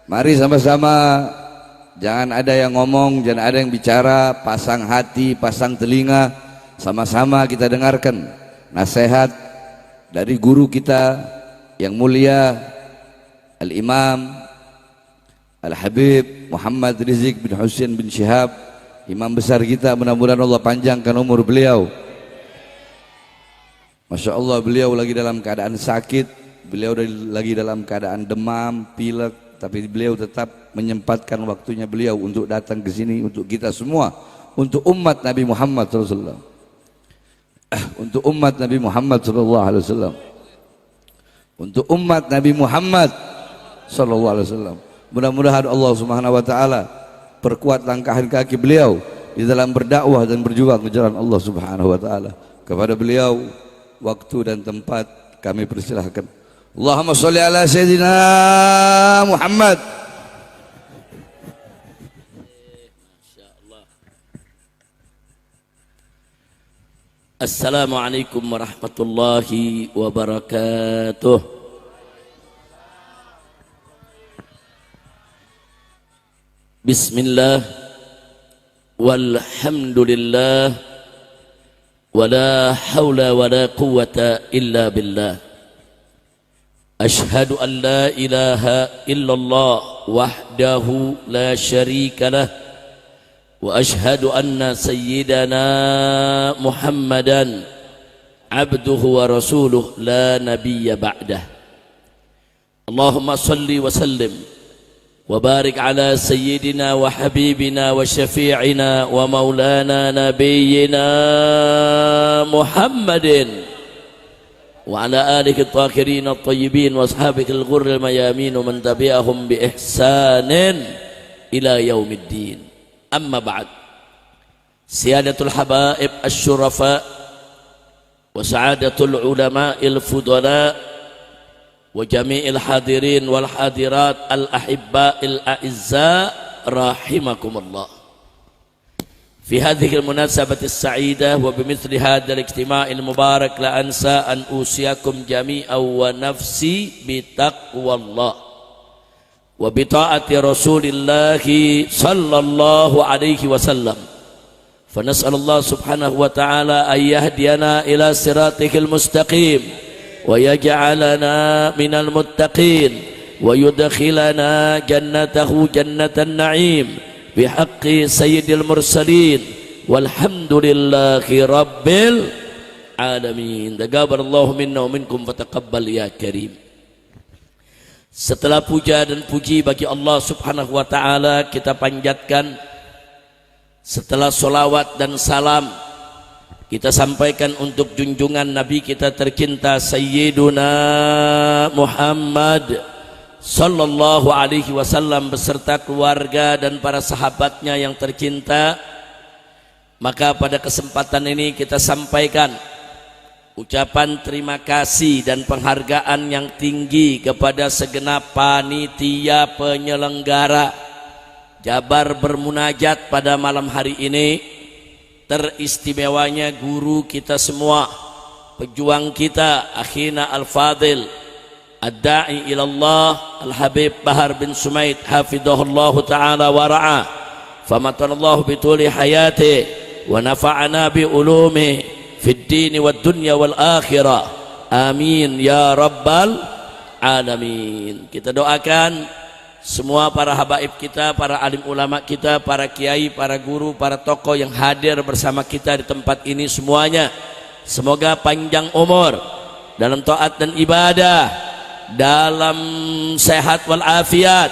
Mari sama-sama, jangan ada yang ngomong, jangan ada yang bicara, pasang hati, pasang telinga, sama-sama kita dengarkan nasihat dari guru kita yang mulia Al-Imam Al-Habib Muhammad Rizik bin Husain bin Syihab, imam besar kita. Mudah-mudahan Allah panjangkan umur beliau. Masya Allah, beliau lagi dalam keadaan sakit, beliau lagi dalam keadaan demam, pilek, tapi beliau tetap menyempatkan waktunya beliau untuk datang ke sini untuk kita semua, untuk umat Nabi Muhammad SAW, untuk umat Nabi Muhammad SAW, untuk umat Nabi Muhammad SAW. Mudah-mudahan Allah Subhanahu Wa Taala perkuat langkah kaki beliau di dalam berdakwah dan berjuang ke jalan Allah Subhanahu Wa Taala. Kepada beliau waktu dan tempat kami persilahkan. Allahumma sholli ala Sayyidina Muhammad. Assalamualaikum warahmatullahi wabarakatuh. Bismillah walhamdulillah wala hawla wala quwwata illa billah. Ashhadu an la ilaha illallah wahdahu la syarika lah wa ashhadu anna sayyidana Muhammadan abduhu wa rasuluh la nabiyya ba'dah. Allahumma salli wa sallim wa barik ala sayyidina wa habibina wa syafi'ina wa maulana nabiyyina Muhammadin wa ala alihi at-tahirin at-tayyibin wa ashabihi al-ghurr al-mayamin wa man tabi'ahum bi ihsanin ila yaumiddin. Amma ba'd. Siyadatul habaib asy-syurafa wa sa'adatul ulama'il fudala wa jami'il hadirin wal hadirat al-ahibba'il a'izza rahimakumullah. في هذه المناسبة السعيدة وبمثل هذا الاجتماع المبارك لا أنسى أن أوصيكم جميعا ونفسي بتقوى الله وبطاعة رسول الله صلى الله عليه وسلم. فنسأل الله سبحانه وتعالى أن يهدينا إلى صراطه المستقيم ويجعلنا من المتقين ويدخلنا جنته جنة النعيم بحق سيد المرسلين والحمد لله رب العالمين. تقبل الله منا ومنكم فتقبل يا كريم. Setelah puja dan puji bagi Allah Subhanahu wa taala kita panjatkan, setelah solawat dan salam kita sampaikan untuk junjungan Nabi kita tercinta Sayyiduna Muhammad sallallahu alaihi wasallam beserta keluarga dan para sahabatnya yang tercinta. Maka pada kesempatan ini kita sampaikan ucapan terima kasih dan penghargaan yang tinggi kepada segenap panitia penyelenggara Jabar Bermunajat pada malam hari ini. Teristimewanya guru kita semua, pejuang kita, akhina al-fadil Ad-da'i ilallah Al-Habib Bahar bin Sumaid hafidhahullahu ta'ala wa ra'ah, famatanallahu bituli hayati wa nafa'ana bi ulumi fid dini wad dunya wal akhirah, amin ya rabbal alamin. Kita doakan semua para habaib kita, para alim ulama kita, para kiai, para guru, para tokoh yang hadir bersama kita di tempat ini semuanya, semoga panjang umur dalam taat dan ibadah, dalam sehat wal afiat,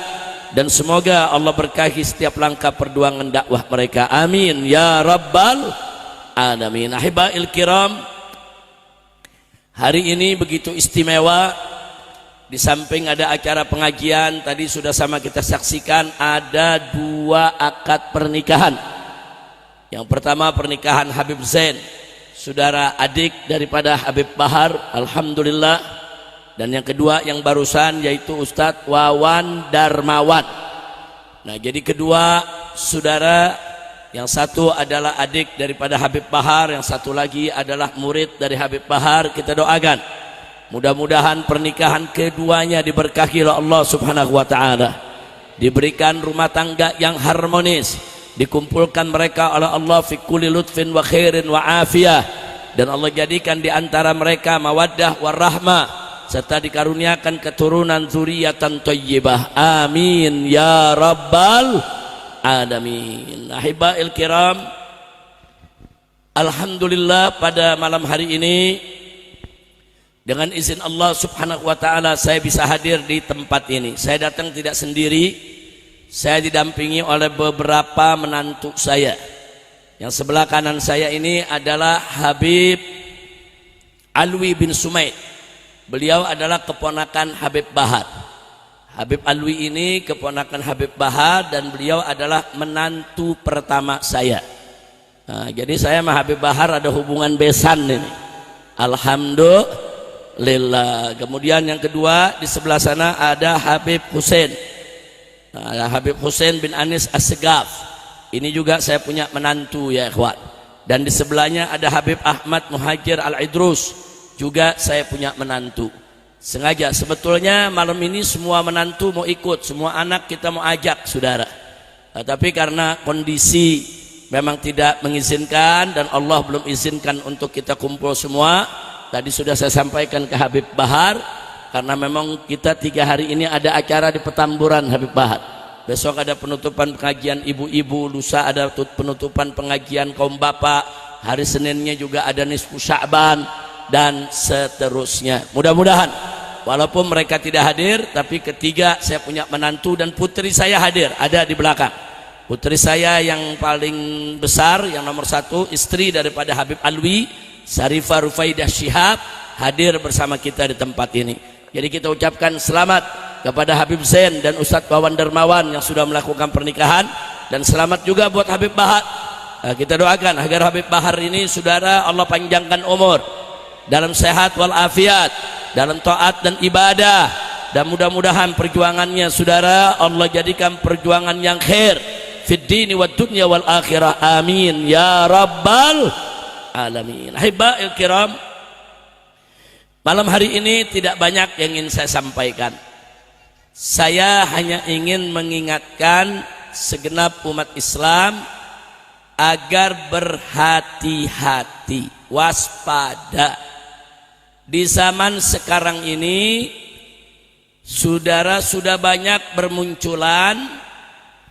dan semoga Allah berkahi setiap langkah perjuangan dakwah mereka, amin ya rabbal alamin. Ahibail kiram, hari ini begitu istimewa. Di samping ada acara pengajian tadi sudah sama kita saksikan, ada dua akad pernikahan. Yang pertama pernikahan Habib Zain, saudara adik daripada Habib Bahar, alhamdulillah. Dan yang kedua yang barusan yaitu Ustadz Wawan Darmawan. Nah, jadi kedua saudara, yang satu adalah adik daripada Habib Bahar, yang satu lagi adalah murid dari Habib Bahar. Kita doakan mudah-mudahan pernikahan keduanya diberkahi oleh Allah Subhanahu wa taala. diberikan rumah tangga yang harmonis, dikumpulkan mereka oleh Allah fi kulli lutfin wa khairin wa afiyah, dan Allah jadikan di antara mereka mawaddah warahmah, serta dikaruniakan keturunan zuriatan thayyibah. Amin ya rabbal alamin. Ahibail kiram, alhamdulillah pada malam hari ini dengan izin Allah subhanahu wa ta'ala saya bisa hadir di tempat ini. Saya datang tidak sendiri, saya didampingi oleh beberapa menantu saya. Yang sebelah kanan saya ini adalah Habib Alwi bin Sumaid. Beliau adalah keponakan Habib Bahar. Habib Alwi ini keponakan Habib Bahar dan beliau adalah menantu pertama saya. Nah, jadi saya sama Habib Bahar ada hubungan besan ini. Alhamdulillah. Kemudian yang kedua di sebelah sana ada Habib Hussein. Nah, Habib Hussein bin Anis As-Segaf. Ini juga saya punya menantu ya ikhwan. Dan di sebelahnya ada Habib Ahmad Muhajir Al-Idrus. Juga saya punya menantu. Sengaja sebetulnya malam ini semua menantu mau ikut, semua anak kita mau ajak saudara. Nah, tapi karena kondisi memang tidak mengizinkan dan Allah belum izinkan untuk kita kumpul semua. Tadi sudah saya sampaikan ke Habib Bahar, karena memang kita 3 hari ini ada acara di Petamburan Habib Bahar. Besok ada penutupan pengajian ibu-ibu, lusa ada penutupan pengajian kaum bapak, hari Seninnya juga ada nisfu Sya'ban dan seterusnya. Mudah-mudahan walaupun mereka tidak hadir, tapi ketiga saya punya menantu dan putri saya hadir, ada di belakang. Putri saya yang paling besar, yang nomor 1, istri daripada Habib Alwi, Syarifah Rufaidah Syihab, hadir bersama kita di tempat ini. Jadi kita ucapkan selamat kepada Habib Zain dan Ustadz Wawan Dermawan yang sudah melakukan pernikahan, dan selamat juga buat Habib Bahar. Nah, kita doakan agar Habib Bahar ini saudara Allah panjangkan umur dalam sehat walafiat, dalam taat dan ibadah, dan mudah-mudahan perjuangannya saudara Allah jadikan perjuangan yang khair fid dini wad dunya wal akhirah. Amin ya rabbal alamin. Ahibail kiram, malam hari ini tidak banyak yang ingin saya sampaikan. Saya hanya ingin mengingatkan segenap umat Islam agar berhati-hati, waspada. Di zaman sekarang ini saudara sudah banyak bermunculan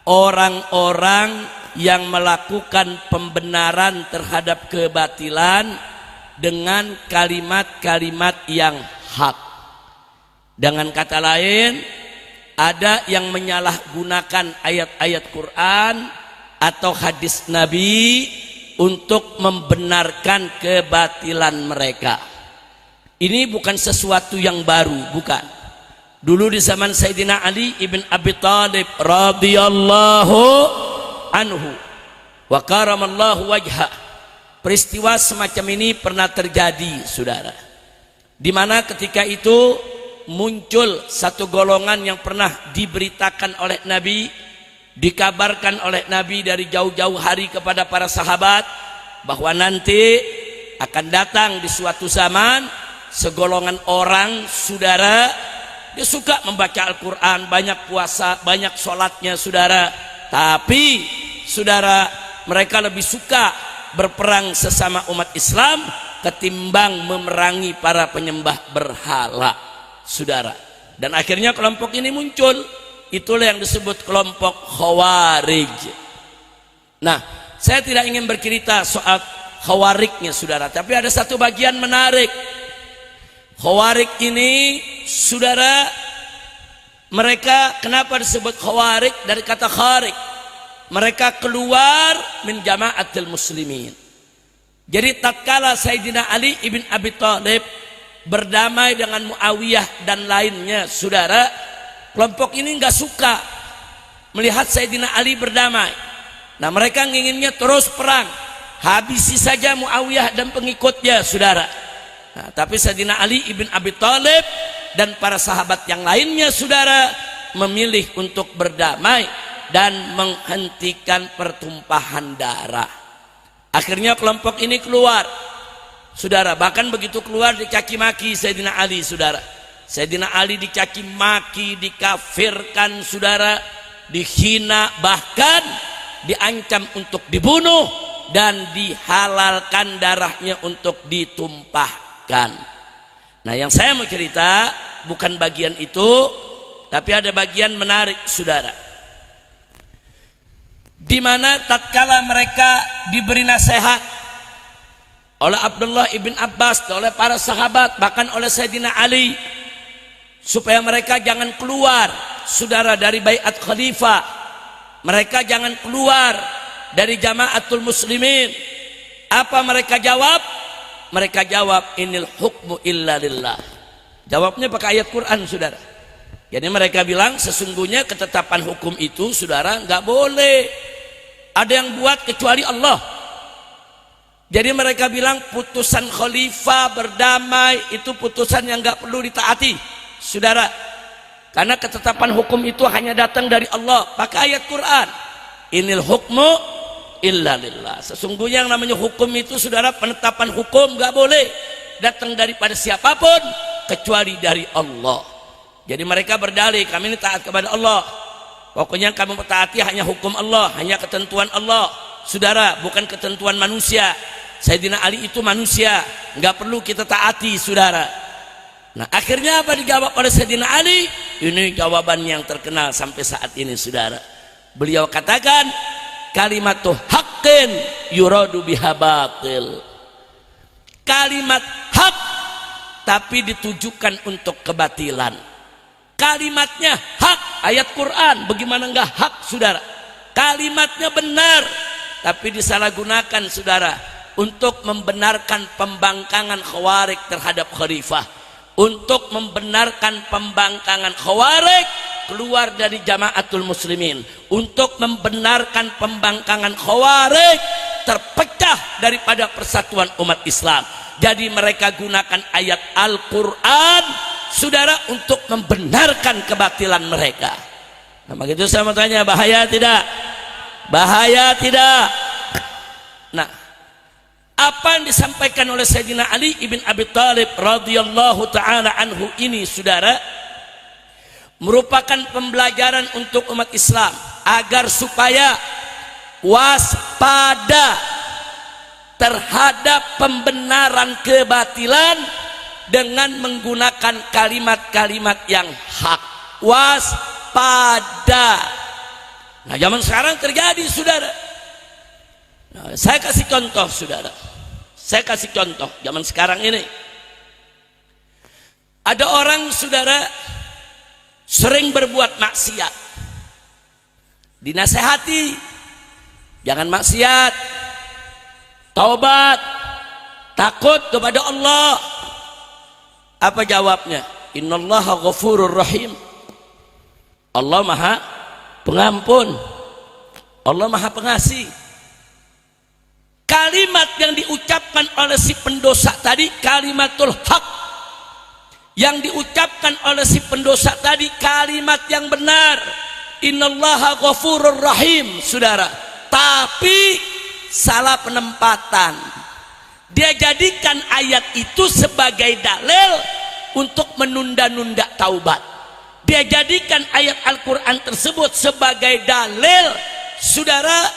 orang-orang yang melakukan pembenaran terhadap kebatilan dengan kalimat-kalimat yang hak. Dengan kata lain, ada yang menyalahgunakan ayat-ayat Quran atau hadis Nabi untuk membenarkan kebatilan mereka. Ini bukan sesuatu yang baru, bukan. Dulu di zaman Sayyidina Ali ibn Abi Thalib radhiyallahu anhu wa karamallahu wajha, peristiwa semacam ini pernah terjadi saudara, di mana ketika itu muncul satu golongan yang pernah diberitakan oleh Nabi, dikabarkan oleh Nabi dari jauh-jauh hari kepada para sahabat bahwa nanti akan datang di suatu zaman segolongan orang saudara, dia suka membaca Al-Quran, banyak puasa, banyak sholatnya saudara, tapi saudara mereka lebih suka berperang sesama umat Islam ketimbang memerangi para penyembah berhala saudara. Dan akhirnya kelompok ini muncul, itulah yang disebut kelompok Khawarij. Nah, saya tidak ingin bercerita soal Khawariknya saudara, tapi ada satu bagian menarik. Khawarij ini saudara, mereka kenapa disebut Khawarij? Dari kata kharij, mereka keluar min jama'atil muslimin. Jadi tatkala Sayyidina Ali ibn Abi Thalib berdamai dengan Muawiyah dan lainnya saudara, kelompok ini nggak suka melihat Sayyidina Ali berdamai. Nah, mereka inginnya terus perang, habisi saja Muawiyah dan pengikutnya saudara. Nah, tapi Sayyidina Ali ibn Abi Thalib dan para sahabat yang lainnya saudara memilih untuk berdamai dan menghentikan pertumpahan darah. Akhirnya kelompok ini keluar saudara, bahkan begitu keluar dicaci maki Sayyidina Ali saudara. Sayyidina Ali dicaci maki, dikafirkan saudara, dihina, bahkan diancam untuk dibunuh, dan dihalalkan darahnya untuk ditumpahkan. Nah, yang saya mau cerita bukan bagian itu, tapi ada bagian menarik, saudara, di mana tatkala mereka diberi nasihat oleh Abdullah ibn Abbas, oleh para sahabat, bahkan oleh Sayyidina Ali, supaya mereka jangan keluar, saudara, dari baiat khalifah, mereka jangan keluar dari jamaatul muslimin. Apa mereka jawab? Mereka jawab, inil hukmu illa lillah. Jawabnya pakai ayat Quran, saudara. Jadi mereka bilang sesungguhnya ketetapan hukum itu, saudara, nggak boleh ada yang buat kecuali Allah. Jadi mereka bilang putusan khalifah berdamai itu putusan yang nggak perlu ditaati, saudara, karena ketetapan hukum itu hanya datang dari Allah. Pakai ayat Quran, inil hukmu illa lillah. Sesungguhnya yang namanya hukum itu, saudara, penetapan hukum nggak boleh datang daripada siapapun kecuali dari Allah. Jadi mereka berdalih, kami ini taat kepada Allah, pokoknya kamu taati hanya hukum Allah, hanya ketentuan Allah, saudara, bukan ketentuan manusia. Sayyidina Ali itu manusia, nggak perlu kita taati, saudara. Nah, akhirnya apa dijawab oleh Sayyidina Ali? Ini jawaban yang terkenal sampai saat ini, saudara. Beliau katakan, kalimatu haqqin yuradu biha batil. Kalimat hak tapi ditujukan untuk kebatilan. Kalimatnya hak, ayat Quran, bagaimana enggak hak, saudara? Kalimatnya benar tapi disalahgunakan, saudara, untuk membenarkan pembangkangan Khawarij terhadap khalifah, untuk membenarkan pembangkangan Khawarij keluar dari jamaatul muslimin, untuk membenarkan pembangkangan Khawarij terpecah daripada persatuan umat Islam. Jadi mereka gunakan ayat Al-Quran, saudara, untuk membenarkan kebatilan mereka. Nah, begitu saya mau tanya, bahaya tidak? Bahaya tidak? Nah, apa yang disampaikan oleh Sayyidina Ali ibn Abi Thalib radhiyallahu ta'ala anhu ini, saudara, merupakan pembelajaran untuk umat Islam agar supaya waspada terhadap pembenaran kebatilan dengan menggunakan kalimat-kalimat yang hak. Waspada. Nah, zaman sekarang terjadi, saudara. Nah, saya kasih contoh, saudara. Saya kasih contoh zaman sekarang ini. Ada orang, saudara, sering berbuat maksiat, dinasehati, jangan maksiat, taubat, takut kepada Allah. Apa jawabnya? Innallaha ghafurur rahim. Allah maha pengampun, Allah maha pengasih. Kalimat yang diucapkan oleh si pendosa tadi kalimatul haq, yang diucapkan oleh si pendosa tadi kalimat yang benar, innallaha ghafurur rahim, saudara, tapi salah penempatan. Dia jadikan ayat itu sebagai dalil untuk menunda-nunda taubat. Dia jadikan ayat Al-Quran tersebut sebagai dalil, saudara,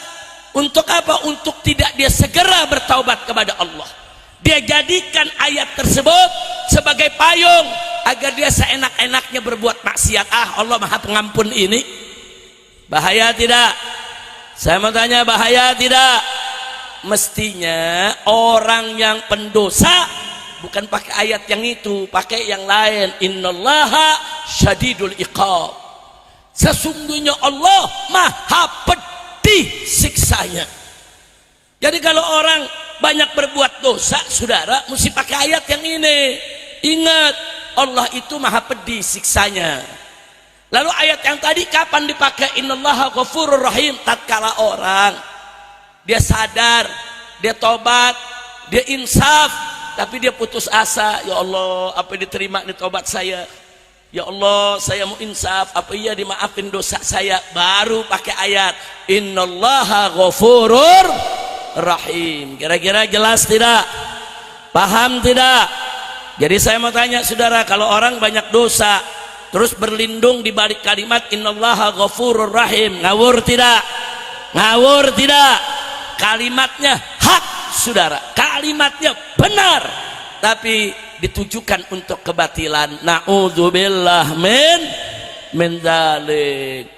untuk apa? Untuk tidak dia segera bertaubat kepada Allah. Dia jadikan ayat tersebut sebagai payung agar dia seenak-enaknya berbuat maksiat. Allah maha pengampun ini. Bahaya tidak? Saya mau tanya, bahaya tidak? Mestinya orang yang pendosa bukan pakai ayat yang itu, pakai yang lain. Innallaha syadidul iqab. Sesungguhnya Allah maha pedih siksanya. Jadi kalau orang banyak berbuat dosa, saudara, mesti pakai ayat yang ini. Ingat, Allah itu maha pedih siksanya. Lalu ayat yang tadi kapan dipakai? Innallaha ghafurur rahim. Tatkala orang dia sadar, dia tobat, dia insaf, tapi dia putus asa. Ya Allah, apa diterima nih tobat saya? Ya Allah, saya mau insaf, apa iya dimaafin dosa saya? Baru pakai ayat Innallaha ghafurur rahim. Kira-kira jelas tidak? Paham tidak? Jadi saya mau tanya, saudara, kalau orang banyak dosa, terus berlindung di balik kalimat innallaha ghafurur rahim. Ngawur tidak? Ngawur tidak? Kalimatnya hak saudara, kalimatnya benar, tapi ditujukan untuk kebatilan. Na'udzubillah min dzalik.